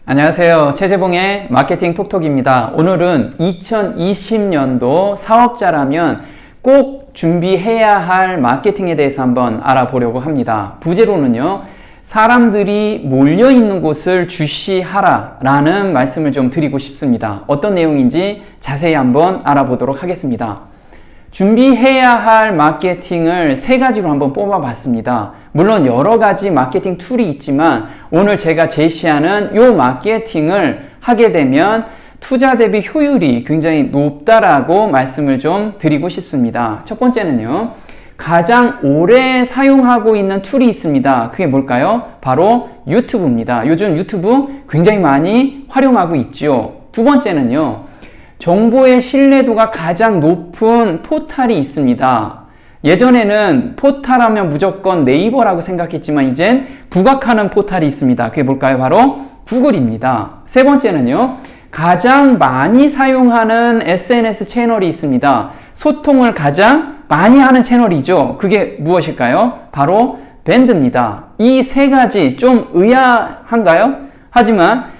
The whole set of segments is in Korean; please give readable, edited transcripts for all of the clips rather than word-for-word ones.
안녕하세요. 최재봉의 마케팅 톡톡입니다. 오늘은 2020년도 사업자라면 꼭 준비해야 할 마케팅에 대해서 한번 알아보려고 합니다. 부제로는요, 사람들이 몰려있는 곳을 주시하라 라는 말씀을 좀 드리고 싶습니다. 어떤 내용인지 자세히 한번 알아보도록 하겠습니다. 준비해야 할 마케팅을 세 가지로 한번 뽑아봤습니다. 물론 여러 가지 마케팅 툴이 있지만 오늘 제가 제시하는 이 마케팅을 하게 되면 투자 대비 효율이 굉장히 높다라고 말씀을 좀 드리고 싶습니다. 첫 번째는요, 가장 오래 사용하고 있는 툴이 있습니다. 그게 뭘까요? 바로 유튜브입니다. 요즘 유튜브 굉장히 많이 활용하고 있죠. 두 번째는요, 정보의 신뢰도가 가장 높은 포탈이 있습니다. 예전에는 포탈하면 무조건 네이버라고 생각했지만 이젠 부각하는 포탈이 있습니다. 그게 뭘까요? 바로 구글입니다. 세 번째는요, 가장 많이 사용하는 SNS 채널이 있습니다. 소통을 가장 많이 하는 채널이죠. 그게 무엇일까요? 바로 밴드입니다. 이 세 가지 좀 의아한가요? 하지만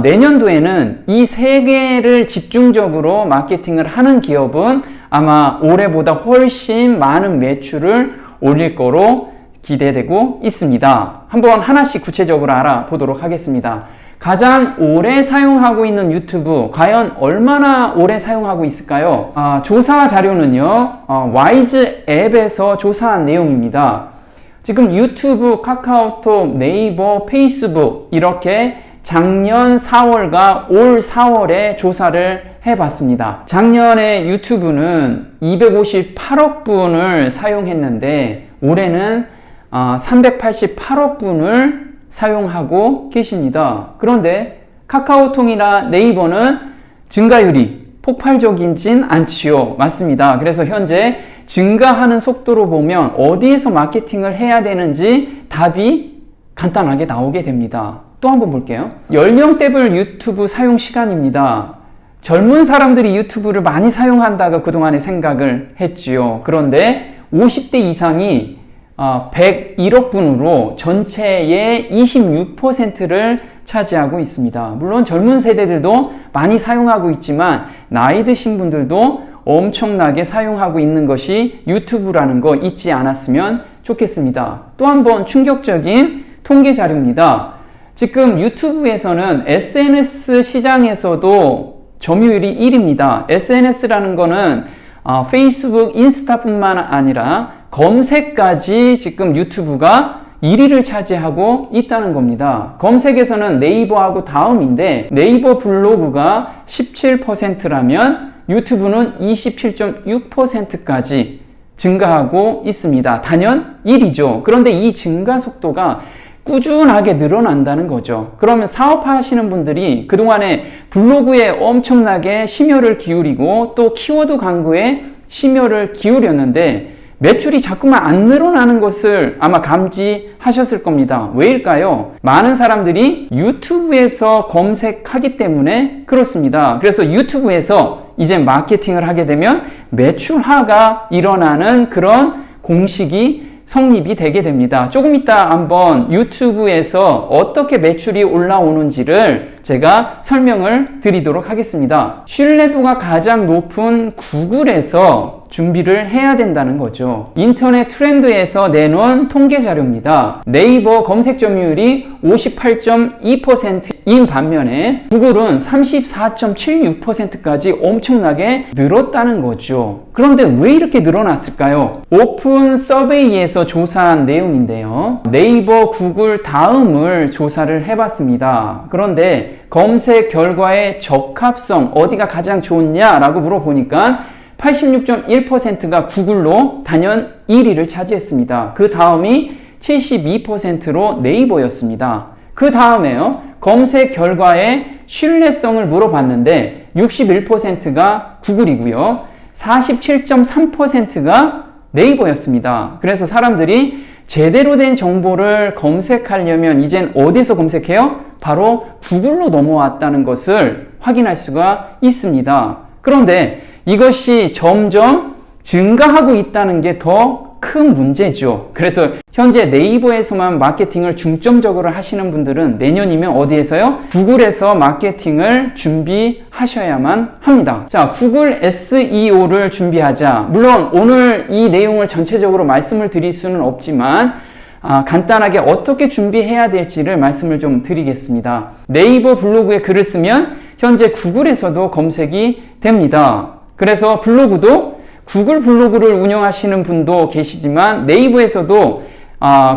내년도에는 이 세 개를 집중적으로 마케팅을 하는 기업은 아마 올해보다 훨씬 많은 매출을 올릴 거로 기대되고 있습니다. 한번 하나씩 구체적으로 알아보도록 하겠습니다. 가장 오래 사용하고 있는 유튜브, 과연 얼마나 오래 사용하고 있을까요? 조사 자료는요, 와이즈 앱에서 조사한 내용입니다. 지금 유튜브, 카카오톡, 네이버, 페이스북 이렇게 작년 4월과 올 4월에 조사를 해봤습니다. 작년에 유튜브는 258억 분을 사용했는데 올해는 388억 분을 사용하고 계십니다. 그런데 카카오톡이나 네이버는 증가율이 폭발적이진 않지요. 맞습니다. 그래서 현재 증가하는 속도로 보면 어디에서 마케팅을 해야 되는지 답이 간단하게 나오게 됩니다. 또 한번 볼게요. 연령대별 유튜브 사용 시간입니다. 젊은 사람들이 유튜브를 많이 사용한다고 그동안에 생각을 했지요. 그런데 50대 이상이 101억 분으로 전체의 26%를 차지하고 있습니다. 물론 젊은 세대들도 많이 사용하고 있지만 나이 드신 분들도 엄청나게 사용하고 있는 것이 유튜브라는 거 잊지 않았으면 좋겠습니다. 또 한 번 충격적인 통계 자료입니다. 지금 유튜브에서는 SNS 시장에서도 점유율이 1위입니다. SNS라는 거는 페이스북, 인스타뿐만 아니라 검색까지 지금 유튜브가 1위를 차지하고 있다는 겁니다. 검색에서는 네이버하고 다음인데 네이버 블로그가 17%라면 유튜브는 27.6%까지 증가하고 있습니다. 단연 1위죠. 그런데 이 증가 속도가 꾸준하게 늘어난다는 거죠. 그러면 사업하시는 분들이 그동안에 블로그에 엄청나게 심혈을 기울이고 또 키워드 광고에 심혈을 기울였는데 매출이 자꾸만 안 늘어나는 것을 아마 감지하셨을 겁니다. 왜일까요? 많은 사람들이 유튜브에서 검색하기 때문에 그렇습니다. 그래서 유튜브에서 이제 마케팅을 하게 되면 매출하가 일어나는 그런 공식이 성립이 되게 됩니다. 조금 이따 한번 유튜브에서 어떻게 매출이 올라오는지를 제가 설명을 드리도록 하겠습니다. 신뢰도가 가장 높은 구글에서 준비를 해야 된다는 거죠. 인터넷 트렌드에서 내놓은 통계 자료입니다. 네이버 검색 점유율이 58.2%인 반면에 구글은 34.76%까지 엄청나게 늘었다는 거죠. 그런데 왜 이렇게 늘어났을까요? 오픈 서베이에서 조사한 내용인데요. 네이버, 구글 다음을 조사를 해봤습니다. 그런데 검색 결과의 적합성, 어디가 가장 좋냐라고 물어보니까 86.1%가 구글로 단연 1위를 차지했습니다. 그 다음이 72%로 네이버였습니다. 그 다음에요, 검색 결과의 신뢰성을 물어봤는데 61%가 구글이고요. 47.3%가 네이버였습니다. 그래서 사람들이 제대로 된 정보를 검색하려면 이젠 어디서 검색해요? 바로 구글로 넘어왔다는 것을 확인할 수가 있습니다. 그런데 이것이 점점 증가하고 있다는 게 더 큰 문제죠. 그래서 현재 네이버에서만 마케팅을 중점적으로 하시는 분들은 내년이면 어디에서요? 구글에서 마케팅을 준비하셔야만 합니다. 자, 구글 SEO를 준비하자. 물론 오늘 이 내용을 전체적으로 말씀을 드릴 수는 없지만 간단하게 어떻게 준비해야 될지를 말씀을 좀 드리겠습니다. 네이버 블로그에 글을 쓰면 현재 구글에서도 검색이 됩니다. 그래서 블로그도 구글 블로그를 운영하시는 분도 계시지만 네이버에서도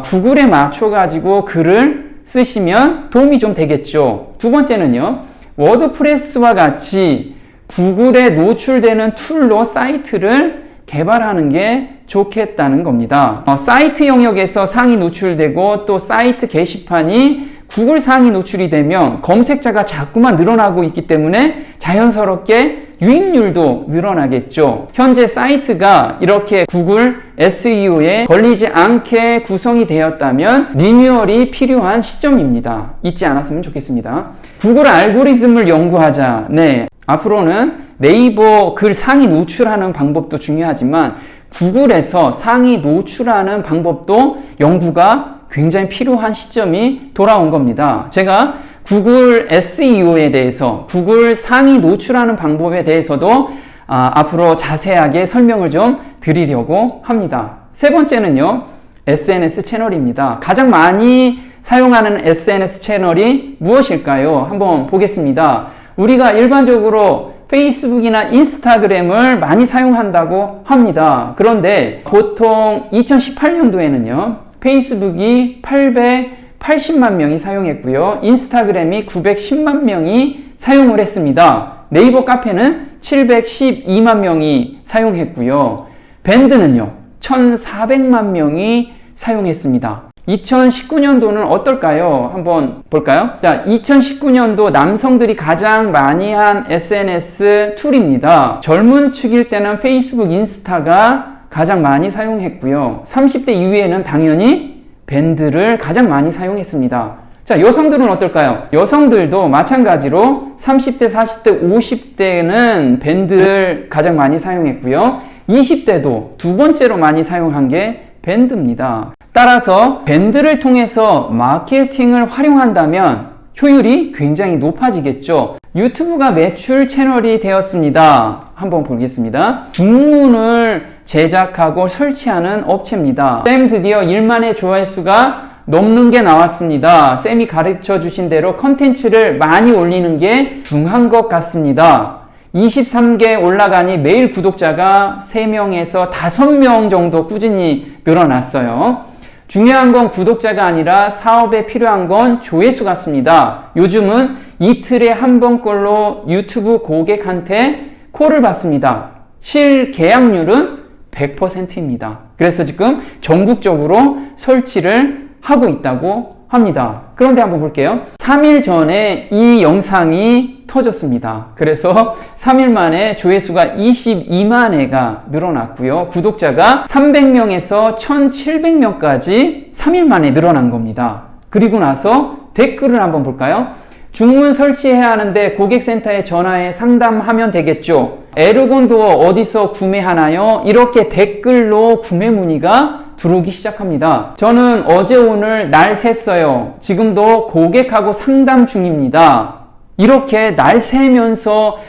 구글에 맞춰가지고 글을 쓰시면 도움이 좀 되겠죠. 두 번째는요, 워드프레스와 같이 구글에 노출되는 툴로 사이트를 개발하는 게 좋겠다는 겁니다. 사이트 영역에서 상위 노출되고 또 사이트 게시판이 구글 상위 노출이 되면 검색자가 자꾸만 늘어나고 있기 때문에 자연스럽게 유입률도 늘어나겠죠. 현재 사이트가 이렇게 구글 SEO에 걸리지 않게 구성이 되었다면 리뉴얼이 필요한 시점입니다. 잊지 않았으면 좋겠습니다. 구글 알고리즘을 연구하자. 네, 앞으로는 네이버 글 상위 노출하는 방법도 중요하지만 구글에서 상위 노출하는 방법도 연구가 굉장히 필요한 시점이 돌아온 겁니다. 제가 구글 SEO에 대해서, 구글 상위 노출하는 방법에 대해서도 앞으로 자세하게 설명을 좀 드리려고 합니다. 세 번째는요, SNS 채널입니다. 가장 많이 사용하는 SNS 채널이 무엇일까요? 한번 보겠습니다. 우리가 일반적으로 페이스북이나 인스타그램을 많이 사용한다고 합니다. 그런데 보통 2018년도에는요, 페이스북이 880만 명이 사용했고요. 인스타그램이 910만 명이 사용을 했습니다. 네이버 카페는 712만 명이 사용했고요. 밴드는요, 1400만 명이 사용했습니다. 2019년도는 어떨까요? 한번 볼까요? 자, 2019년도 남성들이 가장 많이 한 SNS 툴입니다. 젊은 축일 때는 페이스북, 인스타가 가장 많이 사용했고요. 30대 이후에는 당연히 밴드를 가장 많이 사용했습니다. 자, 여성들은 어떨까요? 여성들도 마찬가지로 30대, 40대, 50대는 밴드를 가장 많이 사용했고요. 20대도 두 번째로 많이 사용한 게 밴드입니다. 따라서 밴드를 통해서 마케팅을 활용한다면 효율이 굉장히 높아지겠죠. 유튜브가 매출 채널이 되었습니다. 한번 보겠습니다. 중문을 제작하고 설치하는 업체입니다. 쌤, 드디어 1만의 조회수가 넘는 게 나왔습니다. 쌤이 가르쳐 주신 대로 컨텐츠를 많이 올리는 게 중요한 것 같습니다. 23개 올라가니 매일 구독자가 3명에서 5명 정도 꾸준히 늘어났어요. 중요한 건 구독자가 아니라 사업에 필요한 건 조회수 같습니다. 요즘은 이틀에 한 번꼴로 유튜브 고객한테 콜을 받습니다. 실계약률은 100%입니다. 그래서 지금 전국적으로 설치를 하고 있다고 합니다. 그런데 한번 볼게요. 3일 전에 이 영상이 터졌습니다. 그래서 3일 만에 조회수가 22만 회가 늘어났고요. 구독자가 300명에서 1700명까지 3일 만에 늘어난 겁니다. 그리고 나서 댓글을 한번 볼까요? 중문 설치해야 하는데 고객센터에 전화해 상담하면 되겠죠. 에르곤 도어 어디서 구매하나요? 이렇게 댓글로 구매 문의가 들어오기 시작합니다. 저는 어제 오늘 날 샜어요. 지금도 고객하고 상담 중입니다. 이렇게 날 세면서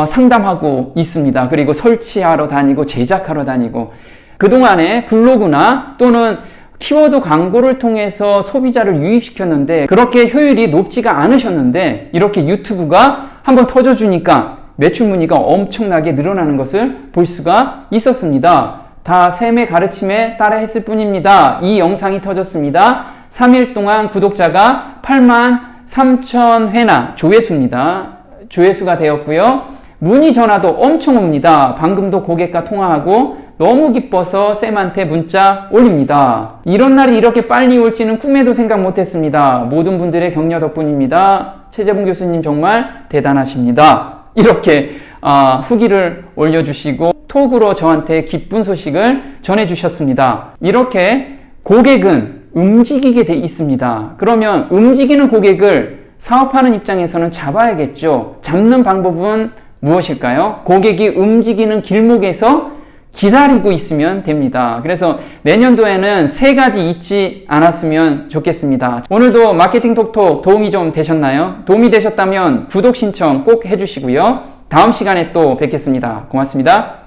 상담하고 있습니다. 그리고 설치하러 다니고 제작하러 다니고, 그동안에 블로그나 또는 키워드 광고를 통해서 소비자를 유입시켰는데 그렇게 효율이 높지가 않으셨는데 이렇게 유튜브가 한번 터져주니까 매출 문의가 엄청나게 늘어나는 것을 볼 수가 있었습니다. 다 쌤의 가르침에 따라 했을 뿐입니다. 이 영상이 터졌습니다. 3일 동안 구독자가 83,000회나 조회수입니다. 조회수가 되었고요. 문의 전화도 엄청 옵니다. 방금도 고객과 통화하고 너무 기뻐서 쌤한테 문자 올립니다. 이런 날이 이렇게 빨리 올지는 꿈에도 생각 못했습니다. 모든 분들의 격려 덕분입니다. 최재봉 교수님 정말 대단하십니다. 이렇게 후기를 올려주시고 톡으로 저한테 기쁜 소식을 전해주셨습니다. 이렇게 고객은 움직이게 돼 있습니다. 그러면 움직이는 고객을 사업하는 입장에서는 잡아야겠죠. 잡는 방법은 무엇일까요? 고객이 움직이는 길목에서 기다리고 있으면 됩니다. 그래서 내년도에는 3가지 잊지 않았으면 좋겠습니다. 오늘도 마케팅 톡톡 도움이 좀 되셨나요? 도움이 되셨다면 구독 신청 꼭 해주시고요. 다음 시간에 또 뵙겠습니다. 고맙습니다.